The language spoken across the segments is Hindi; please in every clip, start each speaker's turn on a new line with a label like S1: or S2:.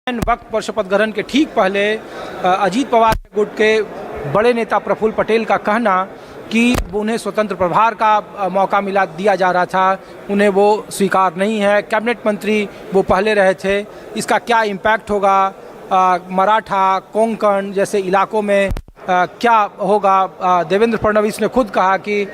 S1: वक्त पर शपथ ग्रहण के ठीक पहले अजीत पवार के गुट के बड़े नेता प्रफुल्ल पटेल का कहना कि उन्हें स्वतंत्र प्रभार का मौका दिया जा रहा था, उन्हें वो स्वीकार नहीं है। कैबिनेट मंत्री वो पहले रहे थे, इसका क्या इम्पैक्ट होगा मराठा कोंकण जैसे इलाकों में क्या होगा। देवेंद्र फडणवीस ने खुद कहा कि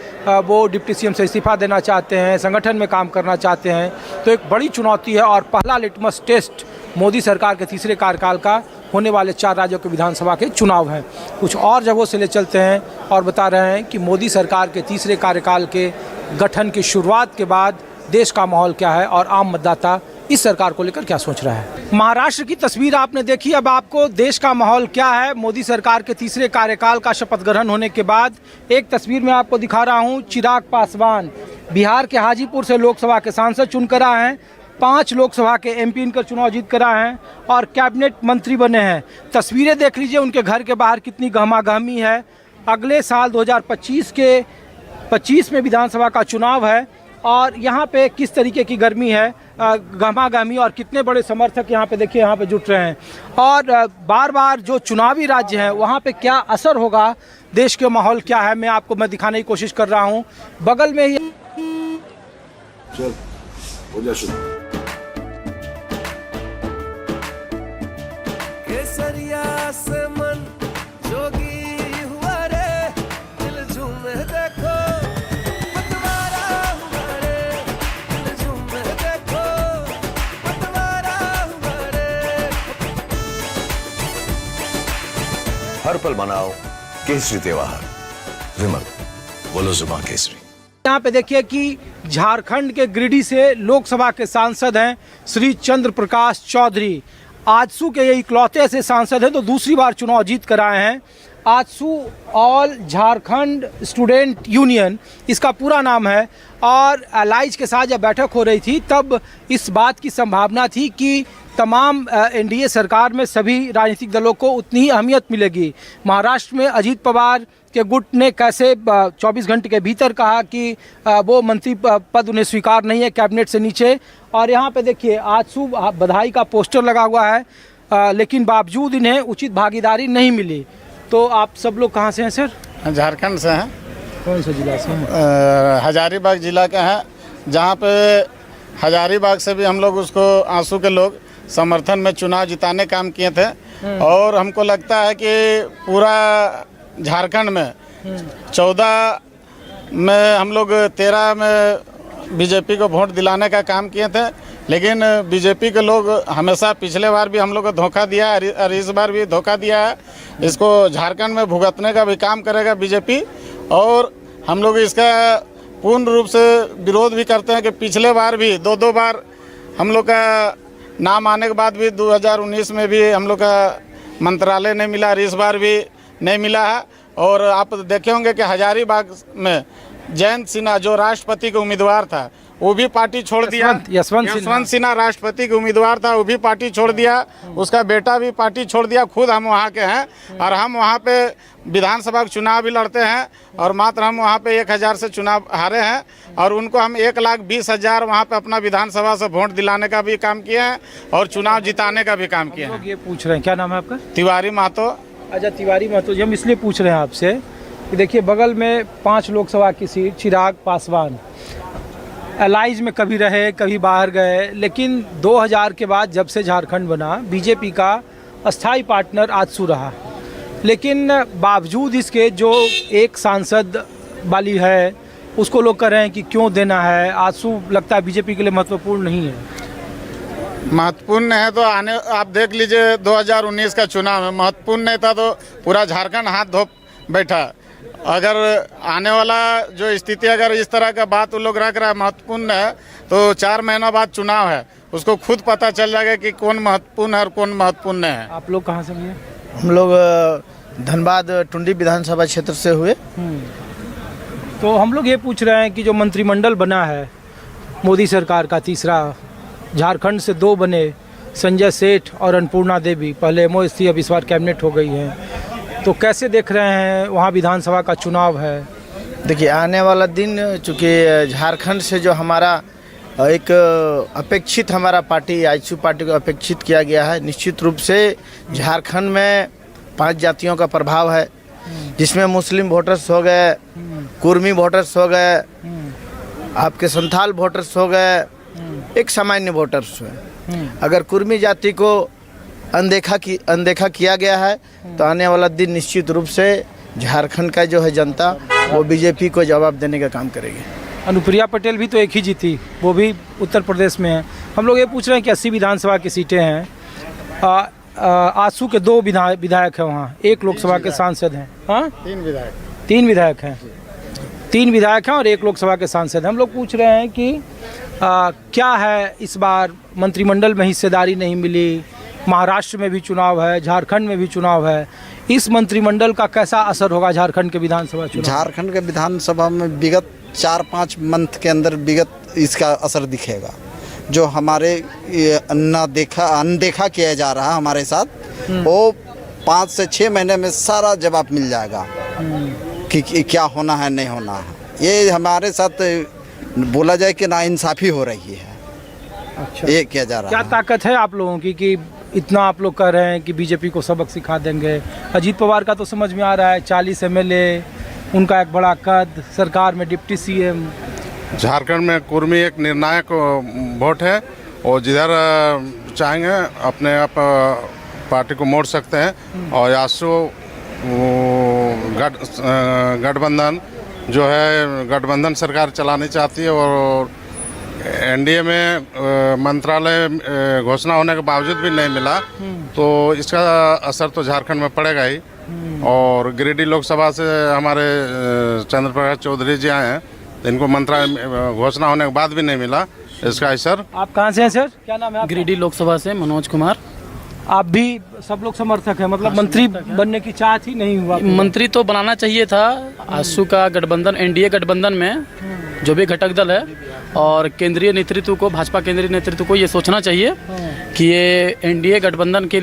S1: वो डिप्टी सीएम से इस्तीफा देना चाहते हैं, संगठन में काम करना चाहते हैं। तो एक बड़ी चुनौती है और पहला लिटमस टेस्ट मोदी सरकार के तीसरे कार्यकाल का होने वाले 4 राज्यों के विधानसभा के चुनाव हैं। कुछ और जगहों से ले चलते हैं और बता रहे हैं कि मोदी सरकार के तीसरे कार्यकाल के गठन की शुरुआत के बाद देश का माहौल क्या है और आम मतदाता इस सरकार को लेकर क्या सोच रहा है। महाराष्ट्र की तस्वीर आपने देखी, अब आपको देश का माहौल क्या है मोदी सरकार के तीसरे कार्यकाल का शपथ ग्रहण होने के बाद। एक तस्वीर में आपको दिखा रहा हूं, चिराग पासवान बिहार के हाजीपुर से लोकसभा के सांसद चुनकर आए हैं, 5 लोकसभा के एमपी इनकर चुनाव जीत कर आए हैं और कैबिनेट मंत्री बने हैं। तस्वीरें देख लीजिए उनके घर के बाहर कितनी गहमागहमी है। अगले साल 2025 में विधानसभा का चुनाव है और यहाँ पे किस तरीके की गर्मी है, गहमागहमी, और कितने बड़े समर्थक यहाँ पे देखिए यहाँ पे जुट रहे हैं। और बार बार जो चुनावी राज्य हैं वहाँ पे क्या असर होगा, देश के माहौल क्या है, मैं दिखाने की कोशिश कर रहा हूँ। बगल में ही
S2: केसरिया से मन जोगी हुआ रे, दिल झूमे देखो पतवारा हुआ रे, दिल झूमे देखो पतवारा हुआ रे।
S3: हर पल मनाओ केसरी त्योहार, विमल बोलो जुबान केसरी।
S1: यहाँ पे देखिए कि झारखंड के गिरिडीह से लोकसभा के सांसद हैं श्री चंद्र प्रकाश चौधरी। आजसू के ये इकलौते ऐसे सांसद हैं तो दूसरी बार चुनाव जीत कर आए हैं। AJSU all Jharkhand student union इसका पूरा नाम है। और एलाइज के साथ जब बैठक हो रही थी तब इस बात की संभावना थी कि तमाम एनडीए सरकार में सभी राजनीतिक दलों को उतनी ही अहमियत मिलेगी। महाराष्ट्र में अजीत पवार के गुट ने कैसे 24 घंटे के भीतर कहा कि वो मंत्री पद उन्हें स्वीकार नहीं है कैबिनेट से नीचे। और यहाँ पे देखिए आजसू बधाई का पोस्टर लगा हुआ है, लेकिन बावजूद इन्हें उचित भागीदारी नहीं मिली। तो आप सब लोग कहाँ से हैं सर?
S4: झारखंड से हैं।
S1: कौन सा जिला से हैं?
S4: हजारीबाग जिला के हैं, जहाँ पे हजारीबाग से भी हम लोग उसको आंसू के लोग समर्थन में चुनाव जिताने काम किए थे। और हमको लगता है कि पूरा झारखंड में 14 में हम लोग 13 में बीजेपी को वोट दिलाने का काम किए थे, लेकिन बीजेपी के लोग हमेशा पिछले बार भी हम लोग को धोखा दिया है और इस बार भी धोखा दिया है। इसको झारखंड में भुगतने का भी काम करेगा बीजेपी। और हम लोग इसका पूर्ण रूप से विरोध भी करते हैं कि पिछले बार भी 2 बार हम लोग का नाम आने के बाद भी 2019 में भी हम लोग का मंत्रालय नहीं मिला और इस बार भी नहीं मिला है। और आप देखे होंगे कि हजारीबाग में जयंत सिन्हा जो राष्ट्रपति के उम्मीदवार था वो भी पार्टी छोड़ दिया। यशवंत सिन्हा राष्ट्रपति के उम्मीदवार था, वो भी पार्टी छोड़ दिया। उसका बेटा भी पार्टी छोड़ दिया। खुद हम वहाँ के हैं और हम वहाँ पे विधानसभा का चुनाव भी लड़ते हैं और मात्र हम वहाँ पे 1000 से चुनाव हारे हैं और उनको हम 1,20,000 वहाँ पे अपना विधानसभा से वोट दिलाने का भी काम किए हैं और चुनाव जिताने का भी काम किए हैं।
S1: ये पूछ रहे हैं, क्या नाम है आपका?
S4: तिवारी महतो।
S1: अच्छा, तिवारी महतो जी, हम इसलिए पूछ रहे हैं आपसे कि देखिए बगल में 5 लोकसभा की सीट चिराग पासवान एलाइज में कभी रहे कभी बाहर गए, लेकिन 2000 के बाद जब से झारखंड बना बीजेपी का अस्थाई पार्टनर आजसू रहा। लेकिन बावजूद इसके जो एक सांसद वाली है उसको लोग कह रहे हैं कि क्यों देना है। आजसू लगता है बीजेपी के लिए महत्वपूर्ण नहीं है।
S4: महत्वपूर्ण है तो आने आप देख लीजिए 2019 का चुनाव है, महत्वपूर्ण नहीं था तो पूरा झारखंड हाथ धो बैठा। अगर आने वाला जो स्थिति अगर इस तरह का बात वो लोग रख रहा है महत्वपूर्ण है तो 4 महीना बाद चुनाव है, उसको खुद पता चल जाएगा कि कौन महत्वपूर्ण है और कौन महत्वपूर्ण है।
S1: आप लोग कहाँ से हैं?
S5: हम लोग धनबाद टुंडी विधानसभा क्षेत्र से हुए।
S1: तो हम लोग ये पूछ रहे हैं कि जो मंत्रिमंडल बना है मोदी सरकार का तीसरा, झारखंड से 2 बने, संजय सेठ और अन्नपूर्णा देवी, पहले एमओएस थी अब इस बार कैबिनेट हो गई है, तो कैसे देख रहे हैं? वहाँ विधानसभा का चुनाव है।
S5: देखिए आने वाला दिन, चूँकि झारखंड से जो हमारा एक अपेक्षित हमारा पार्टी आईसू पार्टी को अपेक्षित किया गया है। निश्चित रूप से झारखंड में 5 जातियों का प्रभाव है, जिसमें मुस्लिम वोटर्स हो गए, कुर्मी वोटर्स हो गए, आपके संथाल वोटर्स हो गए, एक सामान्य वोटर्स हुए। अगर कुर्मी जाति को अनदेखा किया गया है तो आने वाला दिन निश्चित रूप से झारखंड का जो है जनता वो बीजेपी को जवाब देने का काम करेगी।
S1: अनुप्रिया पटेल भी तो एक ही जीती, वो भी उत्तर प्रदेश में है। हम लोग ये पूछ रहे हैं कि 80 विधानसभा की सीटें हैं, आजसू के 2 विधायक हैं वहाँ, 1 लोकसभा के सांसद हैं। हाँ, 3 विधायक हैं, 3 विधायक हैं और 1 लोकसभा के सांसद हैं। हम लोग पूछ रहे हैं कि क्या है इस बार मंत्रिमंडल में हिस्सेदारी नहीं मिली, महाराष्ट्र में भी चुनाव है, झारखंड में भी चुनाव है, इस मंत्रिमंडल का कैसा असर होगा झारखंड के विधानसभा चुनाव?
S6: झारखंड के विधानसभा में विगत 4-5 मंथ के अंदर विगत इसका असर दिखेगा। जो हमारे अनदेखा किया जा रहा है हमारे साथ, वो 5 से 6 महीने में सारा जवाब मिल जाएगा कि क्या होना है नहीं होना है। ये हमारे साथ बोला जाए कि नाइंसाफ़ी हो रही है।
S1: अच्छा,
S6: ये किया जा रहा
S1: क्या
S6: है।
S1: ताकत है आप लोगों की कि इतना आप लोग कह रहे हैं कि बीजेपी को सबक सिखा देंगे? अजीत पवार का तो समझ में आ रहा है, 40 MLA, उनका एक बड़ा कद, सरकार में डिप्टी CM।
S7: झारखंड में कुर्मी एक निर्णायक वोट है और जिधर चाहेंगे अपने आप पार्टी को मोड़ सकते हैं। और आजसू गठबंधन जो है, गठबंधन सरकार चलानी चाहती है और एनडीए में मंत्रालय घोषणा होने के बावजूद भी नहीं मिला, तो इसका असर तो झारखंड में पड़ेगा ही। और गिरिडीह लोकसभा से हमारे चंद्र प्रकाश चौधरी जी आए हैं, इनको मंत्रालय घोषणा होने के बाद भी नहीं मिला, इसका असर।
S1: आप कहाँ से हैं सर? क्या नाम है आपका?
S8: गिरिडीह लोकसभा से मनोज कुमार।
S1: आप भी सब लोग समर्थक हैं, मतलब मंत्री बनने की चाहत ही नहीं हुआ?
S8: मंत्री तो बनाना चाहिए था। आजसू का गठबंधन, एनडीए गठबंधन में जो भी घटक दल है और केंद्रीय नेतृत्व को, भाजपा केंद्रीय नेतृत्व को ये सोचना चाहिए कि ये एनडीए गठबंधन की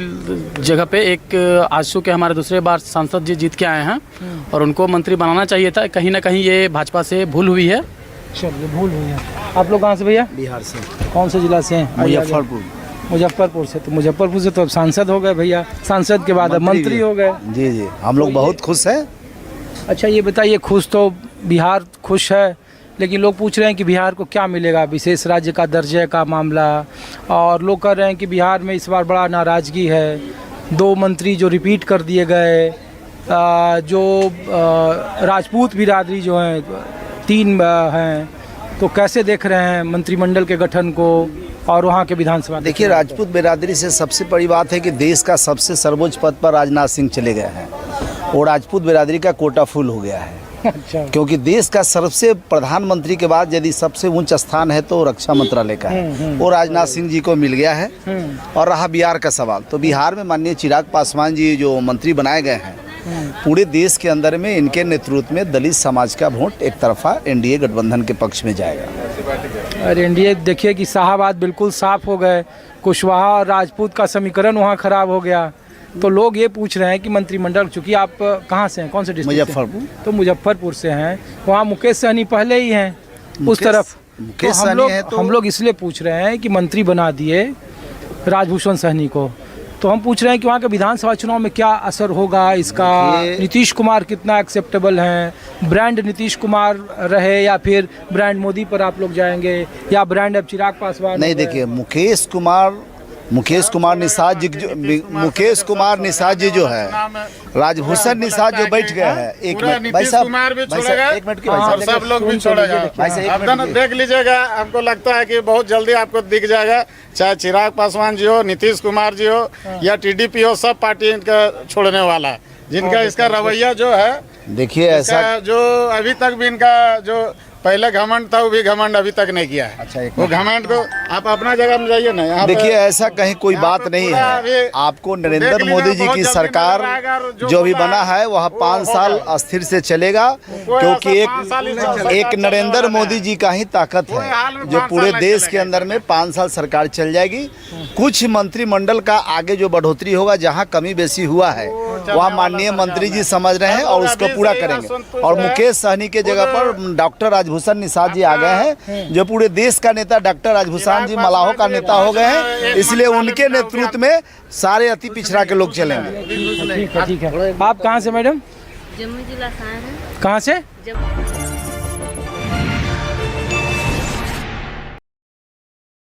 S8: जगह पे एक आजसू के हमारे दूसरे बार सांसद जी जीत के आए हैं और उनको मंत्री बनाना चाहिए था। कहीं ना कहीं ये भाजपा से भूल हुई है।
S1: चलिए, भूल हुई है। आप लोग कहाँ से भैया?
S5: बिहार से।
S1: कौन से जिला से हैं?
S5: मुजफ्फरपुर।
S1: मुजफ्फरपुर से। तो मुजफ्फरपुर से तो अब सांसद हो गए भैया, सांसद के बाद अब मंत्री हो गए।
S5: जी जी, हम लोग बहुत खुश हैं।
S1: अच्छा, ये बताइए, खुश तो बिहार खुश है, लेकिन लोग पूछ रहे हैं कि बिहार को क्या मिलेगा? विशेष राज्य का दर्जे का मामला, और लोग कह रहे हैं कि बिहार में इस बार बड़ा नाराज़गी है। 2 मंत्री जो रिपीट कर दिए गए, जो राजपूत बिरादरी जो हैं 3 हैं, तो कैसे देख रहे हैं मंत्रिमंडल के गठन को और वहाँ के विधानसभा?
S5: देखिए, राजपूत बिरादरी से सबसे बड़ी बात है कि देश का सबसे सर्वोच्च पद पर राजनाथ सिंह चले गए हैं और राजपूत बिरादरी का कोटा फुल हो गया है।
S1: अच्छा।
S5: क्योंकि देश का सबसे प्रधानमंत्री के बाद यदि सबसे उच्च स्थान है तो रक्षा मंत्रालय का है, वो राजनाथ सिंह जी को मिल गया है। और रहा बिहार का सवाल, तो बिहार में माननीय चिराग पासवान जी जो मंत्री बनाए गए हैं, पूरे देश के अंदर में इनके नेतृत्व में दलित समाज का वोट एक तरफा एनडीए गठबंधन के पक्ष में जाएगा।
S1: और एनडीए देखिए कि शाहबाद बिल्कुल साफ हो गए, कुशवाहा और राजपूत का समीकरण वहाँ खराब हो गया। तो लोग ये पूछ रहे हैं कि मंत्रिमंडल, चूंकि आप कहाँ से हैं, कौन से डिस्ट्रिक्ट?
S5: मुजफ्फरपुर।
S1: तो मुजफ्फरपुर से हैं, वहाँ मुकेश सहनी पहले ही हैं उस तरफ।
S5: मुकेश
S1: तो
S5: सहनी है तो
S1: हम लोग इसलिए पूछ रहे हैं कि मंत्री बना दिए राजभूषण सहनी को, तो हम पूछ रहे हैं कि वहाँ के विधानसभा चुनाव में क्या असर होगा इसका? नीतीश कुमार कितना एक्सेप्टेबल हैं? ब्रांड नीतीश कुमार रहे या फिर ब्रांड मोदी पर आप लोग जाएंगे, या ब्रांड अब चिराग पासवान?
S5: नहीं, देखिए, मुकेश कुमार निषाद जी जो है, राजभूषण निषाद जो बैठ गए हैं, एक मिनट भाई साहब, एक मिनट की भाई साहब,
S4: सब लोग भी छोड़ेगा। आप दोनों देख लीजिएगा, हमको लगता है कि बहुत जल्दी आपको दिख जाएगा, चाहे चिराग पासवान जी हो, नीतीश कुमार जी हो या टीडीपी हो, सब पार्टी इनका छोड़ने वाला है। जिनका इसका रवैया जो है,
S5: देखिए ऐसा
S4: जो अभी तक भी इनका जो पहले घमंड था, वो भी घमंड अभी तक नहीं किया है।
S5: अच्छा,
S4: वो घमंड को आप अपना जगह में जाइए ना। यहाँ
S5: देखिए, ऐसा कहीं कोई बात नहीं है। आपको नरेंद्र मोदी जी की सरकार जो भी बना है वह 5 साल अस्थिर से चलेगा, क्योंकि एक नरेंद्र मोदी जी का ही ताकत है जो पूरे देश के अंदर में 5 साल सरकार चल जाएगी। कुछ मंत्रिमंडल का आगे जो बढ़ोतरी होगा, जहाँ कमी बेसी हुआ है
S6: वह माननीय मंत्री जी समझ रहे हैं और उसको पूरा करेंगे। और मुकेश सहनी के जगह पर डॉक्टर राजभूषण निषाद जी आ गए हैं, जो पूरे देश का नेता डॉक्टर राजभूषण जी मलाहो का नेता हो गए हैं, इसलिए उनके नेतृत्व में सारे अति पिछड़ा के लोग चलेंगे।
S1: ठीक है। आप कहाँ से मैडम?
S9: जम्मू जिला से आए हैं।
S1: कहाँ से?
S9: जम्मू।